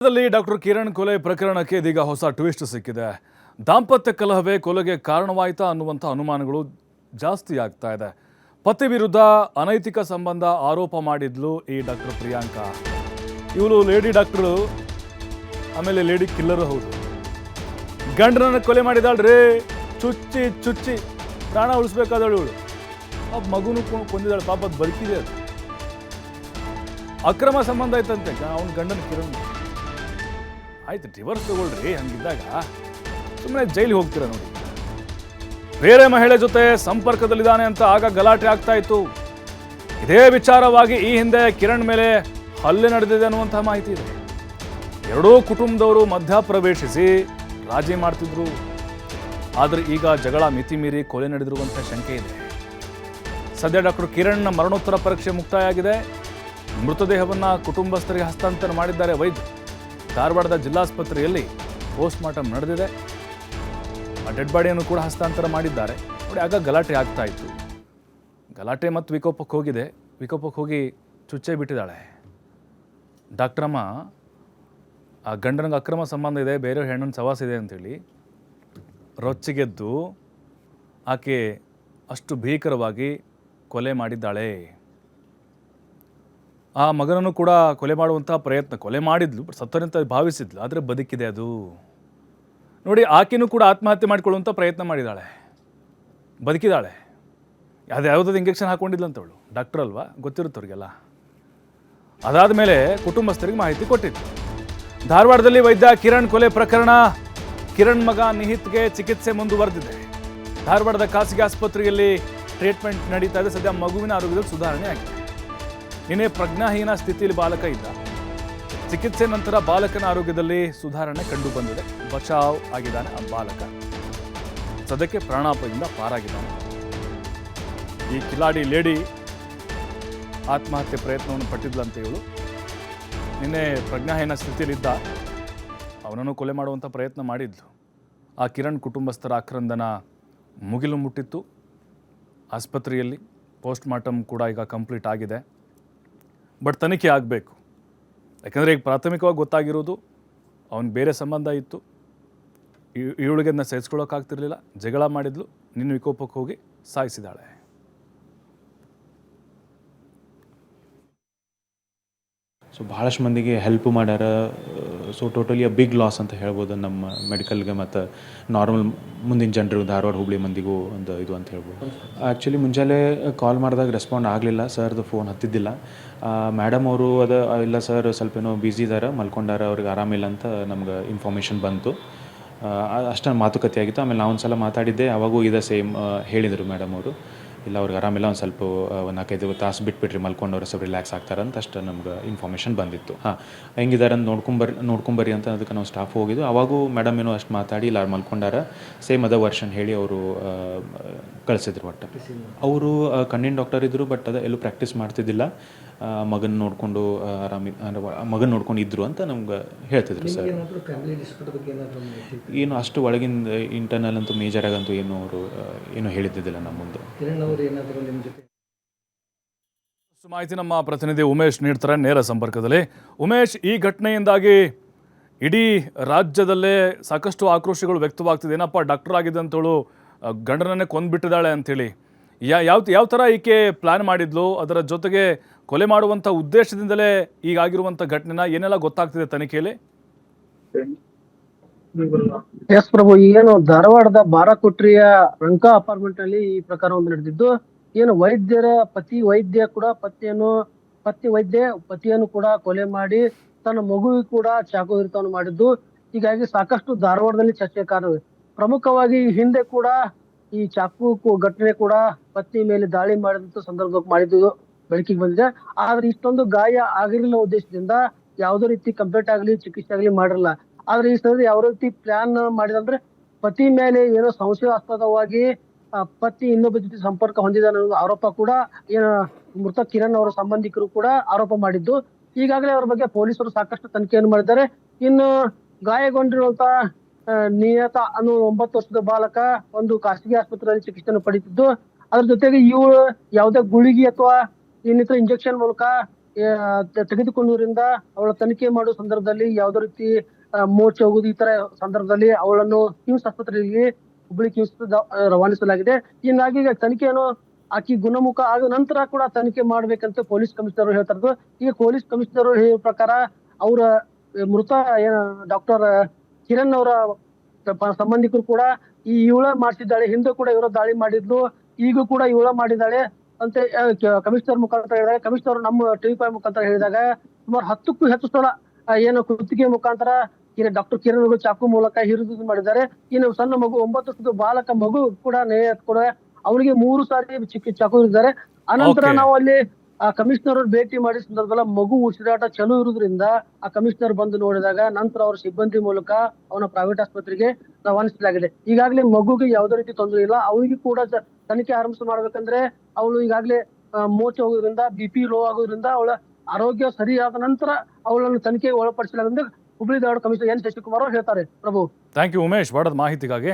Doctor Kiran ಕೊಲೆ ಪ್ರಕರಣಕ್ಕೆ ಇದೀಗ ಹೊಸ ಟ್ವಿಸ್ಟ್ ಸಿಕ್ಕಿದೆ. ದಾಂಪತ್ಯ ಕಲಹವೇ ಕೊಲೆಗೆ ಕಾರಣವಾಯಿತಾ ಅನ್ನುವಂಥ ಅನುಮಾನಗಳು ಜಾಸ್ತಿ ಆಗ್ತಾ ಇದೆ. ಪತಿ ವಿರುದ್ಧ ಅನೈತಿಕ ಸಂಬಂಧ ಆರೋಪ ಮಾಡಿದ್ಲು ಈ ಡಾಕ್ಟರ್ ಪ್ರಿಯಾಂಕಾ. ಇವಳು ಲೇಡಿ ಡಾಕ್ಟರು, ಆಮೇಲೆ ಲೇಡಿ ಕಿಲ್ಲರು ಹೌದು. ಗಂಡನನ್ನು ಕೊಲೆ ಮಾಡಿದಾಳ್ರಿ, ಚುಚ್ಚಿ ಚುಚ್ಚಿ ಪ್ರಾಣ ಉಳಿಸ್ಬೇಕಾದಳು ಇವಳು. ಆ ಮಗುನು ಕೊಂದಿದ್ದಾಳೆ, ಪಾಪ ಅದು ಬದುಕಿದೆ. ಅದು ಅಕ್ರಮ ಸಂಬಂಧ ಆಯ್ತಂತೆ ಅವನ ಗಂಡನ ಕಿರಣ್. ಆಯ್ತು, ಡಿವರ್ಸ್ ತಗೊಳ್ರಿ. ಹಂಗಿದ್ದಾಗ ಸುಮ್ಮನೆ ಜೈಲಿಗೆ ಹೋಗ್ತೀರ ನೋಡಿ. ಬೇರೆ ಮಹಿಳೆ ಜೊತೆ ಸಂಪರ್ಕದಲ್ಲಿದ್ದಾನೆ ಅಂತ ಆಗ ಗಲಾಟೆ ಆಗ್ತಾ ಇತ್ತು. ಇದೇ ವಿಚಾರವಾಗಿ ಈ ಹಿಂದೆ ಕಿರಣ್ ಮೇಲೆ ಹಲ್ಲೆ ನಡೆದಿದೆ ಅನ್ನುವಂಥ ಮಾಹಿತಿ ಇದೆ. ಎರಡೂ ಕುಟುಂಬದವರು ಮಧ್ಯಪ್ರವೇಶಿಸಿ ರಾಜಿ ಮಾಡ್ತಿದ್ರು. ಆದರೆ ಈಗ ಜಗಳ ಮಿತಿ ಮೀರಿ ಕೊಲೆ ನಡೆದಿರುವಂಥ ಶಂಕೆ ಇದೆ. ಸದ್ಯ ಡಾಕ್ಟರ್ ಕಿರಣ್ನ ಮರಣೋತ್ತರ ಪರೀಕ್ಷೆ ಮುಕ್ತಾಯ ಆಗಿದೆ. ಮೃತದೇಹವನ್ನು ಕುಟುಂಬಸ್ಥರಿಗೆ ಹಸ್ತಾಂತರ ಮಾಡಿದ್ದಾರೆ ವೈದ್ಯರು. ಧಾರವಾಡದ ಜಿಲ್ಲಾಸ್ಪತ್ರೆಯಲ್ಲಿ ಪೋಸ್ಟ್ ಮಾರ್ಟಮ್ ನಡೆದಿದೆ. ಆ ಡೆಡ್ ಬಾಡಿಯನ್ನು ಕೂಡ ಹಸ್ತಾಂತರ ಮಾಡಿದ್ದಾರೆ ನೋಡಿ. ಆಗ ಗಲಾಟೆ ಆಗ್ತಾ ಇತ್ತು. ಗಲಾಟೆ ಮತ್ತು ವಿಕೋಪಕ್ಕೆ ಹೋಗಿದೆ. ವಿಕೋಪಕ್ಕೆ ಹೋಗಿ ಚುಚ್ಚೇ ಬಿಟ್ಟಿದ್ದಾಳೆ ಡಾಕ್ಟ್ರಮ್ಮ. ಆ ಗಂಡನಿಗೆ ಅಕ್ರಮ ಸಂಬಂಧ ಇದೆ, ಬೇರೆ ಹೆಣ್ಣನ ಸವಾಸ ಇದೆ ಅಂತೇಳಿ ರೊಚ್ಚಿಗೆದ್ದು ಆಕೆ ಅಷ್ಟು ಭೀಕರವಾಗಿ ಕೊಲೆ ಮಾಡಿದ್ದಾಳೆ. ಆ ಮಗನನ್ನು ಕೂಡ ಕೊಲೆ ಮಾಡುವಂಥ ಪ್ರಯತ್ನ, ಕೊಲೆ ಮಾಡಿದ್ಲು, ಬಟ್ ಸತ್ತರಂತ ಭಾವಿಸಿದ್ಲು. ಆದರೆ ಬದುಕಿದೆ ಅದು ನೋಡಿ. ಆಕೆನೂ ಕೂಡ ಆತ್ಮಹತ್ಯೆ ಮಾಡಿಕೊಳ್ಳುವಂಥ ಪ್ರಯತ್ನ ಮಾಡಿದ್ದಾಳೆ, ಬದುಕಿದ್ದಾಳೆ. ಯಾವುದಾದ್ರು ಇಂಜೆಕ್ಷನ್ ಹಾಕ್ಕೊಂಡಿದ್ಲು ಅಂತವಳು. ಡಾಕ್ಟರ್ ಅಲ್ವಾ, ಗೊತ್ತಿರುತ್ತೆ ಅವ್ರಿಗೆಲ್ಲ. ಅದಾದ ಮೇಲೆ ಕುಟುಂಬಸ್ಥರಿಗೆ ಮಾಹಿತಿ ಕೊಟ್ಟಿದ್ದು. ಧಾರವಾಡದಲ್ಲಿ ವೈದ್ಯ ಕಿರಣ್ ಕೊಲೆ ಪ್ರಕರಣ. ಕಿರಣ್ ಮಗ ನಿಹಿತ್ಗೆ ಚಿಕಿತ್ಸೆ ಮುಂದುವರೆದಿದೆ. ಧಾರವಾಡದ ಖಾಸಗಿ ಆಸ್ಪತ್ರೆಯಲ್ಲಿ ಟ್ರೀಟ್ಮೆಂಟ್ ನಡೀತಾ ಇದೆ. ಸದ್ಯ ಮಗುವಿನ ಆರೋಗ್ಯದಲ್ಲಿ ಸುಧಾರಣೆ ಆಗಿದೆ. ನಿನ್ನೆ ಪ್ರಜ್ಞಾಹೀನ ಸ್ಥಿತಿಯಲ್ಲಿ ಬಾಲಕ ಇದ್ದ. ಚಿಕಿತ್ಸೆ ನಂತರ ಬಾಲಕನ ಆರೋಗ್ಯದಲ್ಲಿ ಸುಧಾರಣೆ ಕಂಡು ಬಂದಿದೆ. ಬಚಾವ್ ಆಗಿದ್ದಾನೆ ಆ ಬಾಲಕ. ಸದ್ಯಕ್ಕೆ ಪ್ರಾಣಾಪಾಯದಿಂದ ಪಾರಾಗಿದ್ದಾನೆ. ಈ ಕಿಲಾಡಿ ಲೇಡಿ ಆತ್ಮಹತ್ಯೆ ಪ್ರಯತ್ನವನ್ನು ಪಟ್ಟಿದ್ಲಂತ ಇವಳು. ನಿನ್ನೆ ಪ್ರಜ್ಞಾಹೀನ ಸ್ಥಿತಿಯಲ್ಲಿದ್ದ, ಅವನನ್ನು ಕೊಲೆ ಮಾಡುವಂಥ ಪ್ರಯತ್ನ ಮಾಡಿದ್ಲು. ಆ ಕಿರಣ್ ಕುಟುಂಬಸ್ಥರ ಆಕ್ರಂದನ ಮುಗಿಲು ಮುಟ್ಟಿತ್ತು. ಆಸ್ಪತ್ರೆಯಲ್ಲಿ ಪೋಸ್ಟ್ ಮಾರ್ಟಮ್ ಕೂಡ ಈಗ ಕಂಪ್ಲೀಟ್ ಆಗಿದೆ. ಬಟ್ ತನಿಖೆ ಆಗಬೇಕು. ಯಾಕಂದರೆ ಈಗ ಪ್ರಾಥಮಿಕವಾಗಿ ಗೊತ್ತಾಗಿರೋದು ಅವನಿಗೆ ಬೇರೆ ಸಂಬಂಧ ಇತ್ತು. ಇವಳಿಗೆ ಅದನ್ನ ಸಹಿಸ್ಕೊಳ್ಳೋಕ್ಕಾಗ್ತಿರ್ಲಿಲ್ಲ. ಜಗಳ ಮಾಡಿದ್ಲು. ನಿನ್ನ ವಿಕೋಪಕ್ಕೆ ಹೋಗಿ ಸಾಯಿಸಿದಾಳೆ. ಸೊ ಭಾಳಷ್ಟು ಮಂದಿಗೆ ಹೆಲ್ಪ್ ಮಾಡ್ಯಾರ. So totally a big loss ಅಂತ ಹೇಳ್ಬೋದು ನಮ್ಮ ಮೆಡಿಕಲ್ಗೆ ಮತ್ತು ನಾರ್ಮಲ್ ಮುಂದಿನ ಜನರು ಧಾರವಾಡ ಹುಬ್ಳಿ ಮಂದಿಗೂ ಒಂದು ಇದು ಅಂತ ಹೇಳ್ಬೋದು. ಆ್ಯಕ್ಚುಲಿ ಮುಂಜಾನೆ ಕಾಲ್ ಮಾಡಿದಾಗ ರೆಸ್ಪಾಂಡ್ ಆಗಲಿಲ್ಲ. ಸರ್ದು ಫೋನ್ ಹತ್ತಿದ್ದಿಲ್ಲ. ಮೇಡಮ್ ಅವರು ಇಲ್ಲ ಸರ್ ಸ್ವಲ್ಪ ಏನೋ ಬ್ಯುಸಿ ಇದ್ದಾರೆ, ಮಲ್ಕೊಂಡಾರ, ಅವ್ರಿಗೆ ಆರಾಮಿಲ್ಲ ಅಂತ ನಮ್ಗೆ ಇನ್ಫಾರ್ಮೇಷನ್ ಬಂತು. ಅಷ್ಟು ಮಾತುಕತೆ ಆಗಿತ್ತು. ಆಮೇಲೆ ನಾವು ಒಂದು ಸಲ ಮಾತಾಡಿದ್ದೆ, ಅವಾಗೂ ಇದೆ ಸೇಮ್ ಹೇಳಿದರು ಮೇಡಮ್ ಅವರು. ಇಲ್ಲ ಅವ್ರಿಗೆ ಆರಾಮಿಲ್ಲ, ಒಂದು ಸ್ವಲ್ಪ 4-5 ತಾಸು ಬಿಟ್ಬಿಟ್ರಿ ಮಲ್ಕೊಂಡವ್ರು, ಸ್ವಲ್ಪ ರಿಲ್ಯಾಕ್ಸ್ ಆಗ್ತಾರಂತ ಅಷ್ಟು ನಮ್ಗೆ ಇನ್ಫಾರ್ಮೇಷನ್ ಬಂದಿತ್ತು. ಹೆಂಗಿದ್ದಾರೆ ಅಂತ ನೋಡ್ಕೊಂಬರ್ರಿ ಅಂತ ಅದಕ್ಕೆ ನಾವು ಸ್ಟಾಫ್ ಹೋಗಿದ್ದು. ಅವಾಗೂ ಮೇಡಮ್ ಏನೋ ಅಷ್ಟು ಮಾತಾಡಿ ಇಲ್ಲ ಅವ್ರು ಮಲ್ಕೊಂಡಾರ, ಸೇಮ್ ಅದ ವರ್ಷನ್ ಹೇಳಿ ಅವರು ಕಳಿಸಿದ್ರು. ಒಟ್ಟು ಅವರು ಕಣ್ಣಿನ ಡಾಕ್ಟರ್ ಇದ್ದರು, ಬಟ್ ಅದು ಎಲ್ಲೂ ಪ್ರಾಕ್ಟೀಸ್ ಮಾಡ್ತಿದ್ದಿಲ್ಲ. ಮಗನ ನೋಡಿಕೊಂಡು ಮಗನ ನೋಡ್ಕೊಂಡು ಇದ್ರು ಅಂತ ನಮ್ಗೆ ಹೇಳ್ತಿದ್ರು ಸರ್. ಏನು ಅಷ್ಟು ಒಳಗಿಂದ ಇಂಟರ್ನಲ್ ಅಂತೂ ಮೇಜರ್ ಆಗಂತೂ ಏನು ಅವರು ಏನು ಹೇಳಿದ್ದಿಲ್ಲ ನಮ್ಮ ಮುಂದೆ. ಮಾಹಿತಿ ನಮ್ಮ ಪ್ರತಿನಿಧಿ ಉಮೇಶ್ ನೀಡ್ತಾರೆ ನೇರ ಸಂಪರ್ಕದಲ್ಲಿ. ಉಮೇಶ್, ಈ ಘಟನೆಯಿಂದಾಗಿ ಇಡೀ ರಾಜ್ಯದಲ್ಲೇ ಸಾಕಷ್ಟು ಆಕ್ರೋಶಗಳು ವ್ಯಕ್ತವಾಗ್ತಿದೆ. ಏನಪ್ಪ, ಡಾಕ್ಟರ್ ಆಗಿದ್ದಂಥವಳು ಗಂಡನನ್ನೇ ಕೊಂದ್ಬಿಟ್ಟಿದ್ದಾಳೆ ಅಂಥೇಳಿ. ಯಾವ ಥರ ಈಕೆ ಪ್ಲಾನ್ ಮಾಡಿದ್ಲು, ಅದರ ಜೊತೆಗೆ ಕೊಲೆ ಮಾಡುವಂಥ ಉದ್ದೇಶದಿಂದಲೇ ಈಗಾಗಿರುವಂಥ ಘಟನೆನ ಏನೆಲ್ಲ ಗೊತ್ತಾಗ್ತಿದೆ ತನಿಖೆಯಲ್ಲಿ? ಎಸ್ ಪ್ರಭು, ಏನು ಧಾರವಾಡದ ಬಾರಾಕೊಟ್ರಿಯ ರಂಕಾ ಅಪಾರ್ಟ್ಮೆಂಟ್ ನಲ್ಲಿ ಈ ಪ್ರಕಾರ ಒಂದು ನಡೆದಿದ್ದು. ಏನು ವೈದ್ಯರ ವೈದ್ಯ ಕೂಡ ಪತಿಯನ್ನು ಕೂಡ ಕೊಲೆ ಮಾಡಿ ತನ್ನ ಮಗುವಿಗೆ ಕೂಡ ಚಾಕು ಇರಿತವನ್ನು ಮಾಡಿದ್ದು. ಹೀಗಾಗಿ ಸಾಕಷ್ಟು ಧಾರವಾಡದಲ್ಲಿ ಚರ್ಚೆ ಕಾರಣ. ಪ್ರಮುಖವಾಗಿ ಹಿಂದೆ ಕೂಡ ಈ ಚಾಕು ಘಟನೆ ಕೂಡ ಪತ್ನಿ ಮೇಲೆ ದಾಳಿ ಮಾಡಿದಂತ ಸಂದರ್ಭ ಮಾಡಿದ್ದು ಬೆಳಕಿಗೆ ಬಂದಿದೆ. ಆದ್ರೆ ಇಷ್ಟೊಂದು ಗಾಯ ಆಗಿರಲಿಲ್ಲ ಉದ್ದೇಶದಿಂದ ಯಾವುದೇ ರೀತಿ ಕಂಪ್ಲೇಂಟ್ ಆಗಲಿ ಚಿಕಿತ್ಸೆ ಆಗಲಿ ಮಾಡಿರಲ್ಲ. ಆದ್ರೆ ಈ ಸರಿ ಯಾವ ರೀತಿ ಪ್ಲಾನ್ ಮಾಡಿದಂದ್ರೆ, ಪತಿ ಮೇಲೆ ಏನೋ ಸಂಶಯಾಸ್ಪದವಾಗಿ ಪತಿ ಇನ್ನೊಬ್ಬ ಜೊತೆ ಸಂಪರ್ಕ ಹೊಂದಿದ್ದಾನೆ ಅನ್ನೋ ಆರೋಪ ಕೂಡ ಮೃತ ಕಿರಣ್ ಅವರ ಸಂಬಂಧಿಕರು ಕೂಡ ಆರೋಪ ಮಾಡಿದ್ದು. ಈಗಾಗಲೇ ಅವರ ಬಗ್ಗೆ ಪೊಲೀಸರು ಸಾಕಷ್ಟು ತನಿಖೆಯನ್ನು ಮಾಡಿದ್ದಾರೆ. ಇನ್ನು ಗಾಯಗೊಂಡಿರುವಂತ ನಿಯತ ಅನ್ನೋ 9 ವರ್ಷದ ಬಾಲಕ ಒಂದು ಖಾಸಗಿ ಆಸ್ಪತ್ರೆಯಲ್ಲಿ ಚಿಕಿತ್ಸೆಯನ್ನು ಪಡೆಯುತ್ತಿದ್ದು, ಅದ್ರ ಜೊತೆಗೆ ಇವಳು ಯಾವುದೇ ಗುಳಿಗೆ ಅಥವಾ ಇನ್ನಿತರ ಇಂಜೆಕ್ಷನ್ ಮೂಲಕ ತೆಗೆದುಕೊಂಡೂರಿಂದ ಅವಳ ತನಿಖೆ ಮಾಡುವ ಸಂದರ್ಭದಲ್ಲಿ ಯಾವುದೇ ರೀತಿ ಮೋಚ ಹೋಗುದು ಈ ತರ ಸಂದರ್ಭದಲ್ಲಿ ಅವಳನ್ನು ಕಿಮ್ಸ್ ಆಸ್ಪತ್ರೆಗೆ ಹುಬ್ಳಿ ಕಿಮ್ಸ್ ರವಾನಿಸಲಾಗಿದೆ. ಹೀಗಾಗಿ ಈಗ ತನಿಖೆಯನ್ನು ಆಕಿ ಗುಣಮುಖ ಆದ ನಂತರ ಕೂಡ ತನಿಖೆ ಮಾಡ್ಬೇಕಂತ ಪೊಲೀಸ್ ಕಮಿಷನರ್ ಹೇಳ್ತಾ ಇರೋದು. ಈಗ ಪೊಲೀಸ್ ಕಮಿಷನರ್ ಹೇಳೋ ಪ್ರಕಾರ ಅವರ ಮೃತ ಡಾಕ್ಟರ್ ಕಿರಣ್ ಅವರ ಸಂಬಂಧಿಕರು ಕೂಡ ಇವಳ ಮಾಡಿಸಿದ್ದಾಳೆ, ಹಿಂದೆ ಕೂಡ ಇವರ ದಾಳಿ ಮಾಡಿದ್ಲು, ಈಗೂ ಕೂಡ ಇವಳ ಮಾಡಿದ್ದಾಳೆ ಅಂತ ಕಮಿಷನರ್ ಮುಖಾಂತರ ಹೇಳಿದಾಗ, ಕಮಿಷನರ್ ನಮ್ಮ ಟಿವಿ5 ಮುಖಾಂತರ ಹೇಳಿದಾಗ ಸುಮಾರು 10ಕ್ಕೂ ಹೆಚ್ಚು ಸಲ ಏನು ಕುತ್ತಿಗೆ ಮುಖಾಂತರ ಡಾಕ್ಟರ್ ಕಿರಣ್ ಚಾಕು ಮೂಲಕ ಹಿರಿದು ಮಾಡಿದ್ದಾರೆ. ಇನ್ನು ಸಣ್ಣ ಮಗು 9 ವರ್ಷದ ಬಾಲಕ ಮಗು ಕೂಡ ಕೂಡ ಅವನಿಗೆ 3 ಸಾರಿ ಚಾಕು ಇರಿದ್ದಾರೆ. ಅನಂತರ Okay. ನಾವು ಅಲ್ಲಿ ಆ ಕಮಿಷನರ್ ಭೇಟಿ ಮಾಡಿದ ಸಂದರ್ಭದಲ್ಲಿ ಮಗು ಉಸಿರಾಟ ಚಲೋ ಇರುವುದರಿಂದ ಆ ಕಮಿಷನರ್ ಬಂದು ನೋಡಿದಾಗ ನಂತರ ಅವರ ಸಿಬ್ಬಂದಿ ಮೂಲಕ ಅವನ ಪ್ರೈವೇಟ್ ಆಸ್ಪತ್ರೆಗೆ ರವಾನಿಸಲಾಗಿದೆ. ಈಗಾಗಲೇ ಮಗುಗೆ ಯಾವುದೇ ರೀತಿ ತೊಂದರೆ ಇಲ್ಲ. ಅವಳಿಗೆ ಕೂಡ ತನಿಖೆ ಆರಂಭ ಮಾಡ್ಬೇಕಂದ್ರೆ ಅವಳು ಈಗಾಗಲೇ ಮೋಚ ಹೋಗೋದ್ರಿಂದ BP ಲೋ ಆಗೋದ್ರಿಂದ ಅವಳ ಆರೋಗ್ಯ ಸರಿಯಾದ ನಂತರ ಅವಳನ್ನು ತನಿಖೆಗೆ ಒಳಪಡಿಸಲಾಗಿದೆ ಹುಬ್ಳಿ ಧಾರವಾಡ ಕಮಿಷನರ್ ಎನ್ ಶಶಿಕುಮಾರ್ ಅವರು ಹೇಳ್ತಾರೆ. ಪ್ರಭು, ಥ್ಯಾಂಕ್ ಯು ಉಮೇಶ್, ಬಾಡದ ಮಾಹಿತಿಗಾಗಿ.